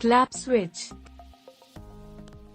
Clap switch.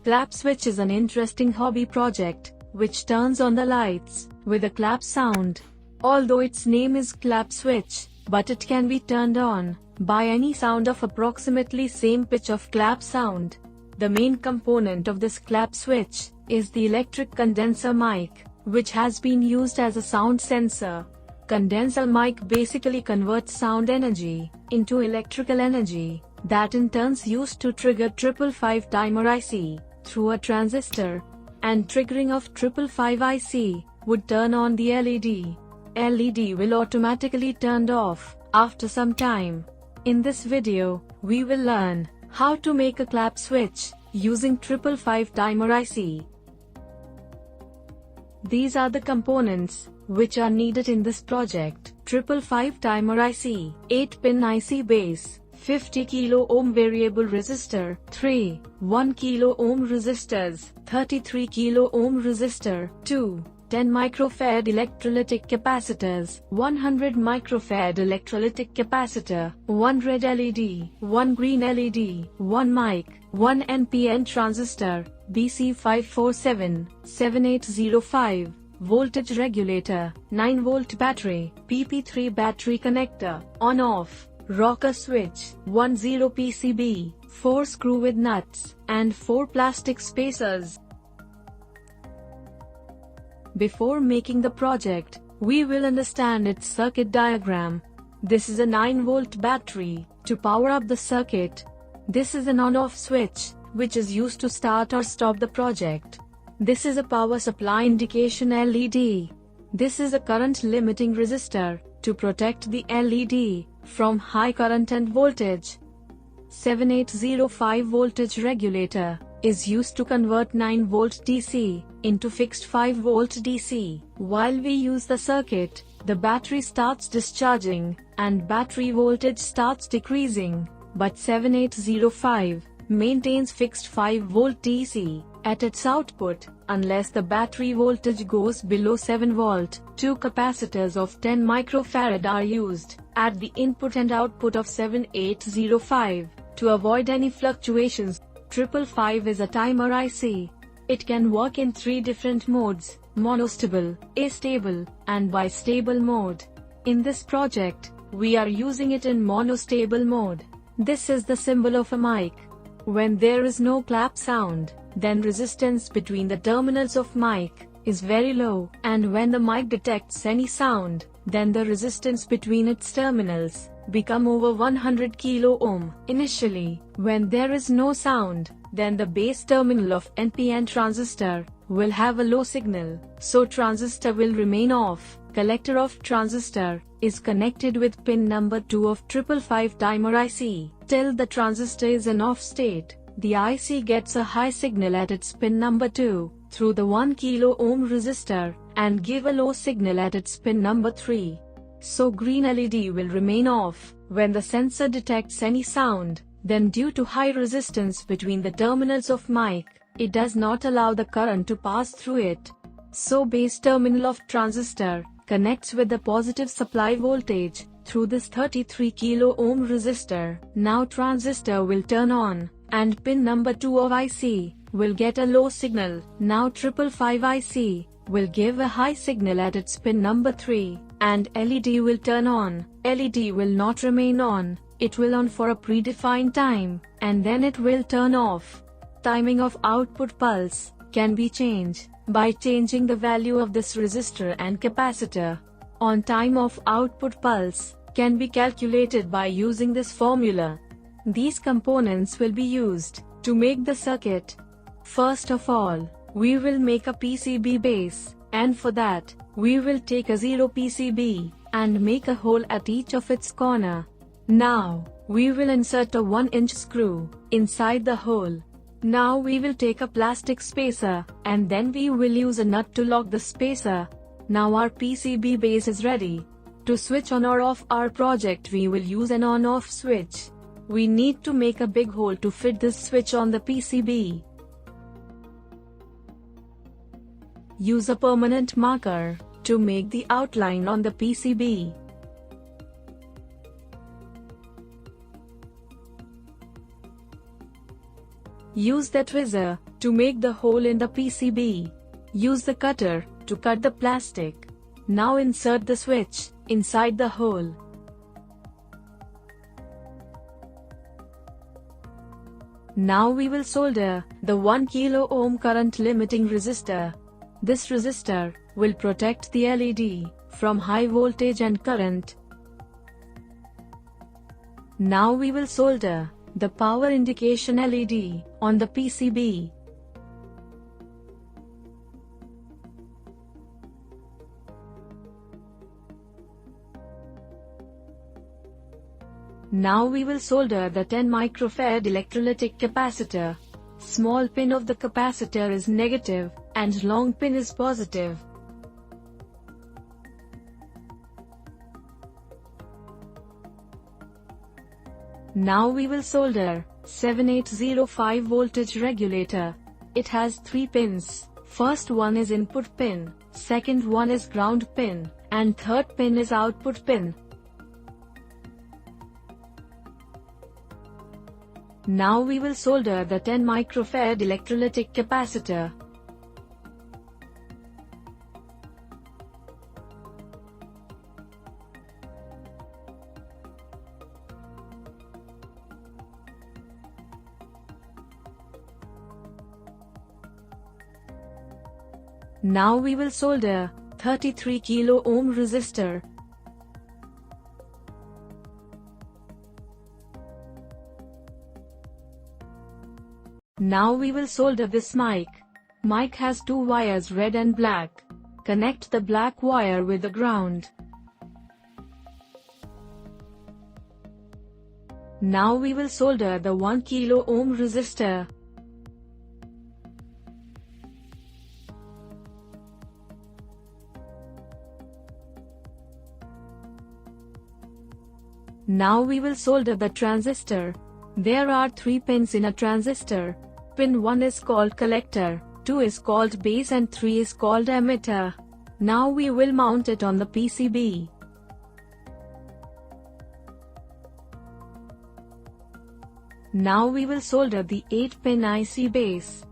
Clap switch is an interesting hobby project, which turns on the lights with a clap sound. Although its name is clap switch, but it can be turned on by any sound of approximately same pitch of clap sound. The main component of this clap switch is the electric condenser mic, which has been used as a sound sensor. Condenser mic basically converts sound energy into electrical energy, that in turn is used to trigger 555 timer IC through a transistor, and triggering of 555 IC would turn on the LED. LED will automatically turned off after some time. In this video, we will learn how to make a clap switch using 555 timer IC. These are the components which are needed in this project. 555 timer IC, 8-pin IC base, 50 kilo ohm variable resistor, 3 1 kilo ohm resistors, 33 kilo ohm resistor, 2 10 microfarad electrolytic capacitors, 100 microfarad electrolytic capacitor, 1 red LED, 1 green LED, 1 mic, 1 NPN transistor, IC555, 7805, voltage regulator, 9 volt battery, PP3 battery connector, on-off, rocker switch, 10 PCB, 4 screw with nuts, and 4 plastic spacers. Before making the project, we will understand its circuit diagram. This is a 9 volt battery to power up the circuit. This is an on-off switch, which is used to start or stop the project. This is a power supply indication LED. This is a current limiting resistor to protect the LED from high current and voltage. 7805 voltage regulator is used to convert 9 volt DC into fixed 5 volt DC. While we use the circuit, the battery starts discharging and battery voltage starts decreasing, but 7805 maintains fixed 5 volt DC at its output unless the battery voltage goes below 7 volt. 2 capacitors of 10 microfarad are used at the input and output of 7805 to avoid any fluctuations. 555 is a timer IC. It can work in 3 different modes: monostable, astable, and bistable mode. In this project, we are using it in monostable mode. This is the symbol of a mic. When there is no clap sound, then resistance between the terminals of mic is very low, and when the mic detects any sound, then the resistance between its terminals become over 100 kilo ohm. Initially, when there is no sound, then the base terminal of NPN transistor will have a low signal, so transistor will remain off. Collector of transistor is connected with pin number 2 of 555 timer IC. Till the transistor is in off state, the IC gets a high signal at its pin number 2 through the 1 kilo ohm resistor and give a low signal at its pin number 3. So green LED will remain off when the sensor detects any sound. Then due to high resistance between the terminals of mic, it does not allow the current to pass through it. So base terminal of transistor connects with the positive supply voltage through this 33 kilo ohm resistor. Now transistor will turn on, and pin number 2 of IC will get a low signal. Now 555 IC will give a high signal at its pin number 3, and LED will turn on. LED will not remain on. It will on for a predefined time, and then it will turn off. Timing of output pulse can be changed by changing the value of this resistor and capacitor. On time of output pulse can be calculated by using this formula. These components will be used to make the circuit. First of all, we will make a PCB base, and for that, we will take a 0 PCB and make a hole at each of its corner. Now, we will insert a 1-inch screw inside the hole. Now we will take a plastic spacer, and then we will use a nut to lock the spacer. Now our PCB base is ready. To switch on or off our project, we will use an on-off switch. We need to make a big hole to fit this switch on the PCB. Use a permanent marker to make the outline on the PCB. Use the tweezer to make the hole in the PCB. Use the cutter to cut the plastic. Now insert the switch inside the hole. Now we will solder the 1 kilo ohm current limiting resistor. This resistor will protect the LED from high voltage and current. Now we will solder the power indication LED on the PCB. Now we will solder the 10 microfarad electrolytic capacitor. Small pin of the capacitor is negative and long pin is positive. Now we will solder 7805 voltage regulator. It has 3 pins. First one is input pin, second one is ground pin, and third pin is output pin. Now we will solder the 10 microfarad electrolytic capacitor. Now we will solder 33 kilo ohm resistor. Now we will solder this mic. Mic has 2 wires, red and black. Connect the black wire with the ground. Now we will solder the 1 kilo ohm resistor. Now we will solder the transistor. There are 3 pins in a transistor. Pin 1 is called collector, 2 is called base and 3 is called emitter. Now we will mount it on the PCB. Now we will solder the 8-pin IC base.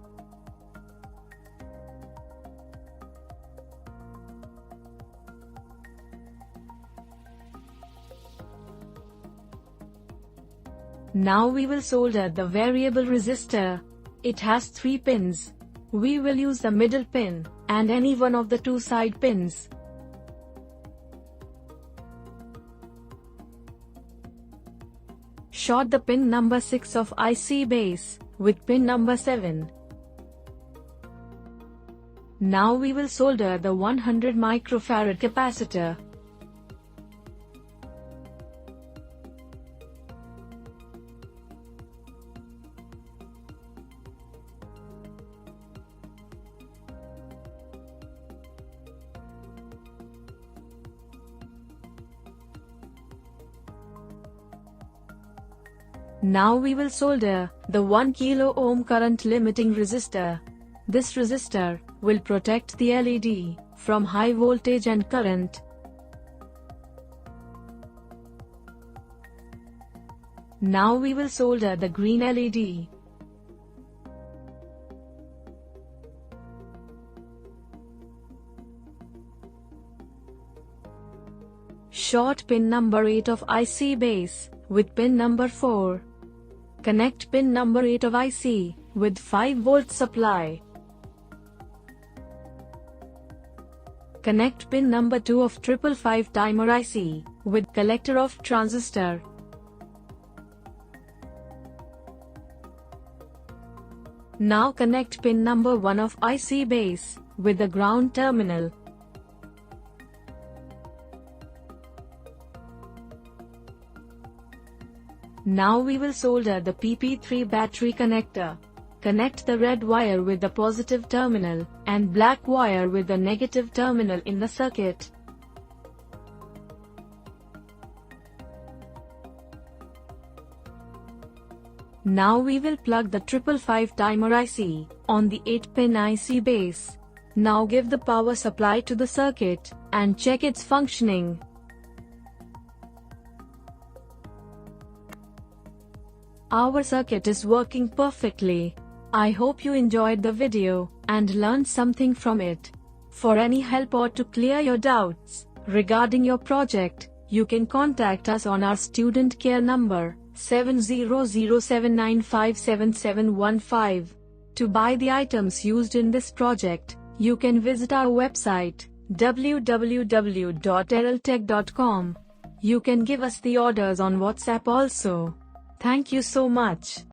Now we will solder the variable resistor. It has 3 pins. We will use the middle pin, and any one of the 2 side pins. Short the pin number 6 of IC base with pin number 7. Now we will solder the 100 microfarad capacitor. Now we will solder the 1 kilo ohm current limiting resistor. This resistor will protect the LED from high voltage and current. Now we will solder the green LED. Short pin number 8 of IC base with pin number 4. Connect pin number 8 of IC with 5 volt supply. Connect pin number 2 of 555 timer IC with collector of transistor. Now connect pin number 1 of IC base with the ground terminal. Now we will solder the PP3 battery connector. Connect the red wire with the positive terminal, and black wire with the negative terminal in the circuit. Now we will plug the 555 timer IC on the 8-pin IC base. Now give the power supply to the circuit, and check its functioning. Our circuit is working perfectly. I hope you enjoyed the video and learned something from it. For any help or to clear your doubts regarding your project, you can contact us on our student care number 7007957715. To buy the items used in this project, you can visit our website www.erroltech.com. You can give us the orders on WhatsApp also. Thank you so much.